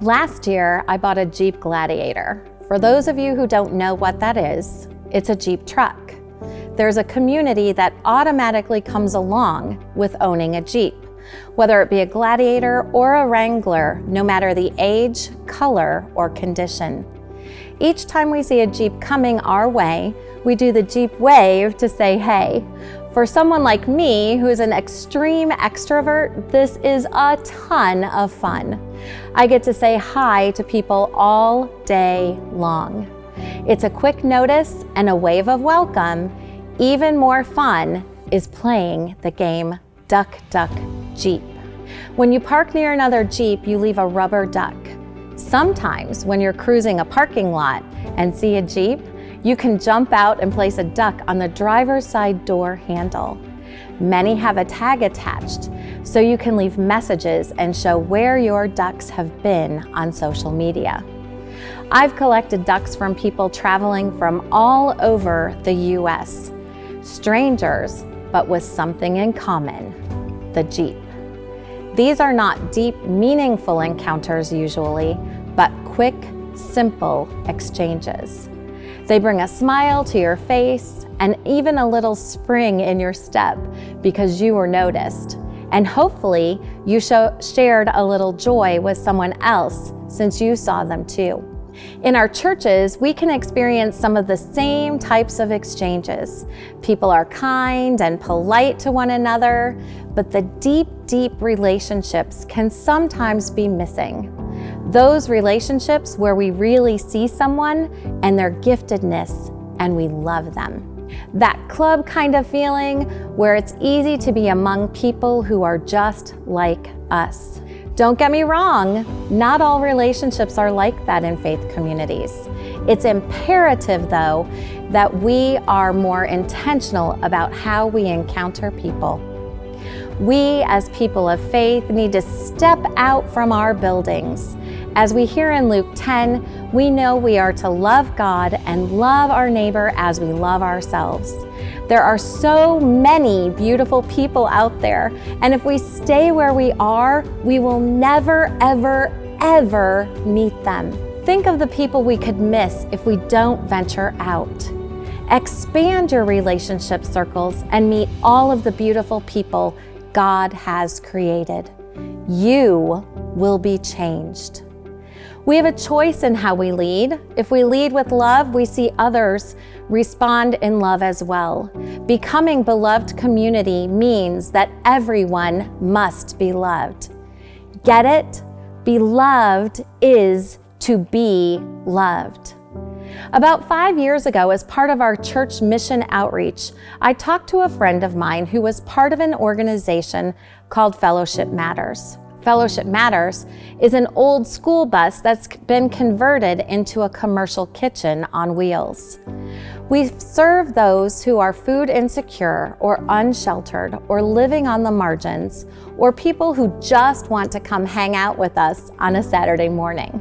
Last year, I bought a Jeep Gladiator. For those of you who don't know what that is, it's a Jeep truck. There's a community that automatically comes along with owning a Jeep, whether it be a Gladiator or a Wrangler, no matter the age, color, or condition. Each time we see a Jeep coming our way, we do the Jeep wave to say hey. For someone like me, who's an extreme extrovert, this is a ton of fun. I get to say hi to people all day long. It's a quick notice and a wave of welcome. Even more fun is playing the game Duck, Duck, Jeep. When you park near another Jeep, you leave a rubber duck. Sometimes when you're cruising a parking lot and see a Jeep, you can jump out and place a duck on the driver's side door handle. Many have a tag attached, so you can leave messages and show where your ducks have been on social media. I've collected ducks from people traveling from all over the US. Strangers, but with something in common, the Jeep. These are not deep, meaningful encounters usually, but quick, simple exchanges. They bring a smile to your face and even a little spring in your step because you were noticed. And hopefully you shared a little joy with someone else since you saw them too. In our churches, we can experience some of the same types of exchanges. People are kind and polite to one another, but the deep, deep relationships can sometimes be missing. Those relationships where we really see someone and their giftedness and we love them. That club kind of feeling where it's easy to be among people who are just like us. Don't get me wrong, not all relationships are like that in faith communities. It's imperative, though, that we are more intentional about how we encounter people. We, as people of faith, need to step out from our buildings. As we hear in Luke 10, we know we are to love God and love our neighbor as we love ourselves. There are so many beautiful people out there, and if we stay where we are, we will never, ever, ever meet them. Think of the people we could miss if we don't venture out. Expand your relationship circles and meet all of the beautiful people God has created. You will be changed. We have a choice in how we lead. If we lead with love, we see others respond in love as well. Becoming beloved community means that everyone must be loved. Get it? Beloved is to be loved. About 5 years ago, as part of our church mission outreach, I talked to a friend of mine who was part of an organization called Fellowship Matters. Fellowship Matters is an old school bus that's been converted into a commercial kitchen on wheels. We serve those who are food insecure or unsheltered or living on the margins, or people who just want to come hang out with us on a Saturday morning.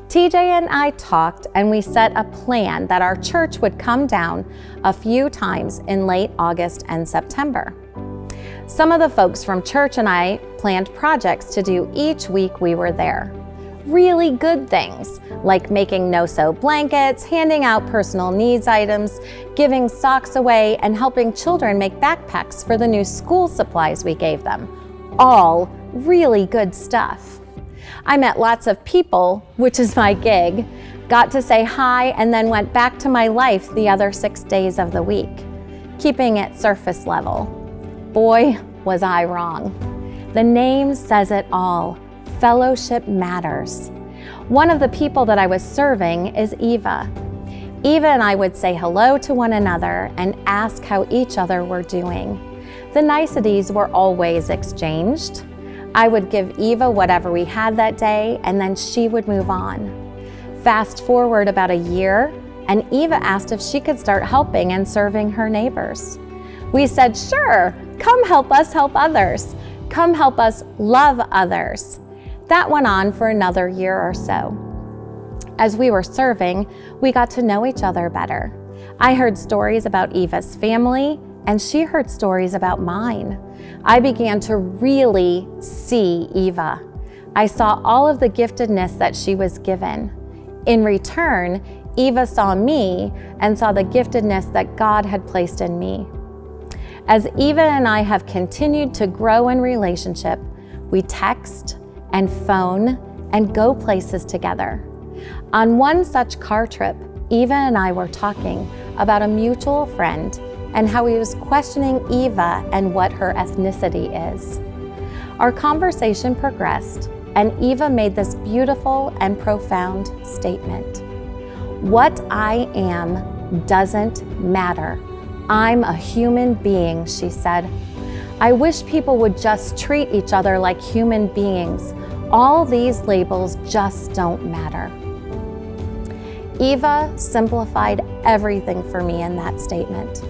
TJ and I talked and we set a plan that our church would come down a few times in late August and September. Some of the folks from church and I planned projects to do each week we were there. Really good things like making no-sew blankets, handing out personal needs items, giving socks away, and helping children make backpacks for the new school supplies we gave them. All really good stuff. I met lots of people, which is my gig, got to say hi, and then went back to my life the other 6 days of the week, keeping it surface level. Boy, was I wrong. The name says it all. Fellowship Matters. One of the people that I was serving is Eva. Eva and I would say hello to one another and ask how each other were doing. The niceties were always exchanged. I would give Eva whatever we had that day, and then she would move on. Fast forward about a year, and Eva asked if she could start helping and serving her neighbors. We said, sure, come help us help others. Come help us love others. That went on for another year or so. As we were serving, we got to know each other better. I heard stories about Eva's family, and she heard stories about mine. I began to really see Eva. I saw all of the giftedness that she was given. In return, Eva saw me and saw the giftedness that God had placed in me. As Eva and I have continued to grow in relationship, we text and phone and go places together. On one such car trip, Eva and I were talking about a mutual friend and how he was questioning Eva and what her ethnicity is. Our conversation progressed, and Eva made this beautiful and profound statement. What I am doesn't matter. I'm a human being, she said. I wish people would just treat each other like human beings. All these labels just don't matter. Eva simplified everything for me in that statement.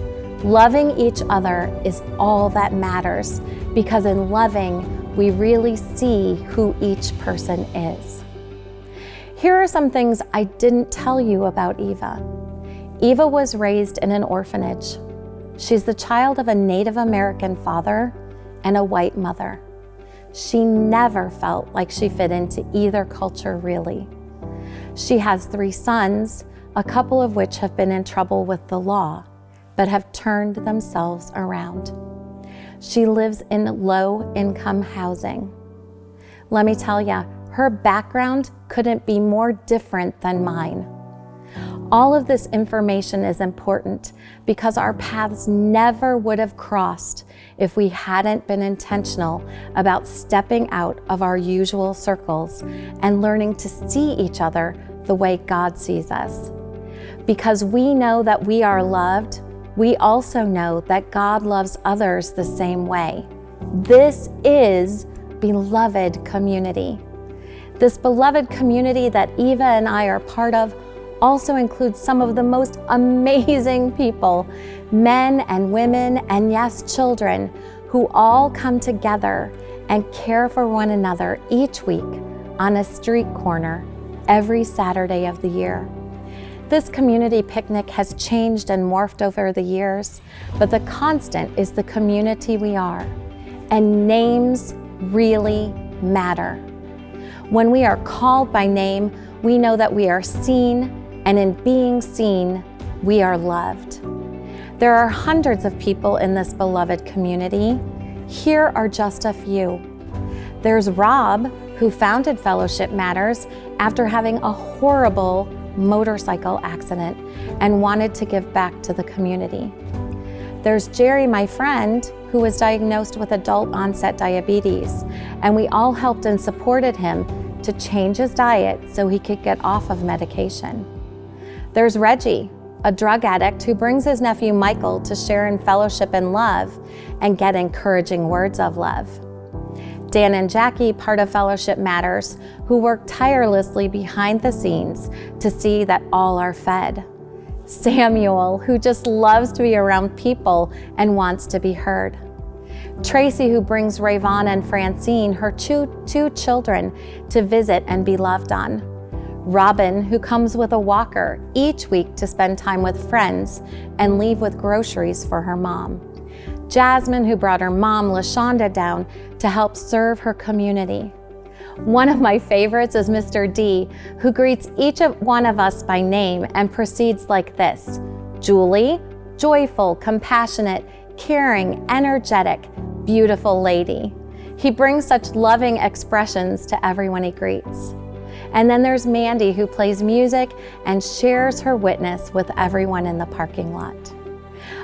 Loving each other is all that matters, because in loving, we really see who each person is. Here are some things I didn't tell you about Eva. Eva was raised in an orphanage. She's the child of a Native American father and a white mother. She never felt like she fit into either culture, really. She has 3 sons, a couple of which have been in trouble with the law, but have turned themselves around. She lives in low-income housing. Let me tell you, her background couldn't be more different than mine. All of this information is important because our paths never would have crossed if we hadn't been intentional about stepping out of our usual circles and learning to see each other the way God sees us. Because we know that we are loved, we also know that God loves others the same way. This is beloved community. This beloved community that Eva and I are part of also includes some of the most amazing people, men and women, and yes, children, who all come together and care for one another each week on a street corner every Saturday of the year. This community picnic has changed and morphed over the years, but the constant is the community we are, and names really matter. When we are called by name, we know that we are seen, and in being seen, we are loved. There are hundreds of people in this beloved community. Here are just a few. There's Rob, who founded Fellowship Matters after having a horrible motorcycle accident and wanted to give back to the community. There's Jerry, my friend, who was diagnosed with adult onset diabetes, and we all helped and supported him to change his diet so he could get off of medication. There's Reggie, a drug addict who brings his nephew Michael to share in fellowship and love and get encouraging words of love. Dan and Jackie, part of Fellowship Matters, who work tirelessly behind the scenes to see that all are fed. Samuel, who just loves to be around people and wants to be heard. Tracy, who brings Rayvon and Francine, her two children, to visit and be loved on. Robin, who comes with a walker each week to spend time with friends and leave with groceries for her mom. Jasmine, who brought her mom, LaShonda, down to help serve her community. One of my favorites is Mr. D, who greets each one of us by name and proceeds like this: Julie, joyful, compassionate, caring, energetic, beautiful lady. He brings such loving expressions to everyone he greets. And then there's Mandy, who plays music and shares her witness with everyone in the parking lot.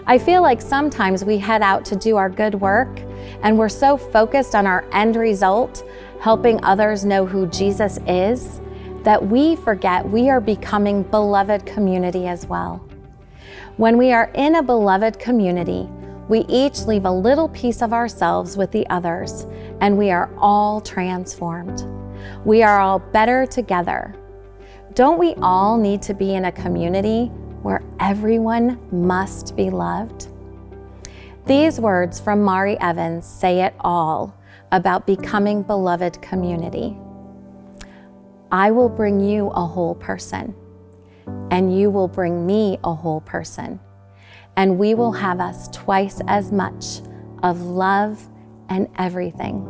I feel like sometimes we head out to do our good work and we're so focused on our end result, helping others know who Jesus is, that we forget we are becoming beloved community as well. When we are in a beloved community, we each leave a little piece of ourselves with the others, and we are all transformed. We are all better together. Don't we all need to be in a community where everyone must be loved? These words from Mari Evans say it all about becoming beloved community. I will bring you a whole person, and you will bring me a whole person, and we will have us twice as much of love and everything.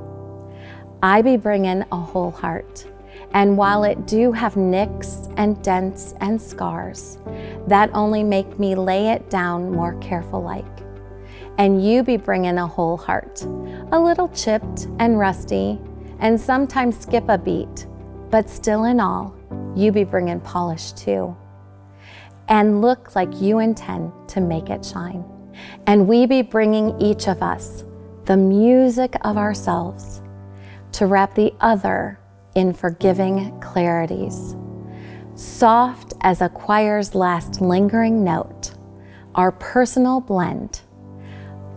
I be bringing a whole heart. And while it do have nicks and dents and scars, that only make me lay it down more careful like. And you be bringing a whole heart, a little chipped and rusty, and sometimes skip a beat, but still in all, you be bringing polish too. And look like you intend to make it shine. And we be bringing each of us the music of ourselves to wrap the other in forgiving clarities. Soft as a choir's last lingering note, our personal blend,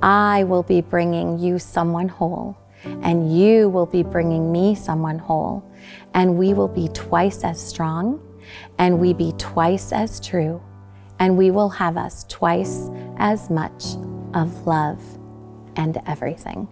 I will be bringing you someone whole, and you will be bringing me someone whole, and we will be twice as strong, and we be twice as true, and we will have us twice as much of love and everything.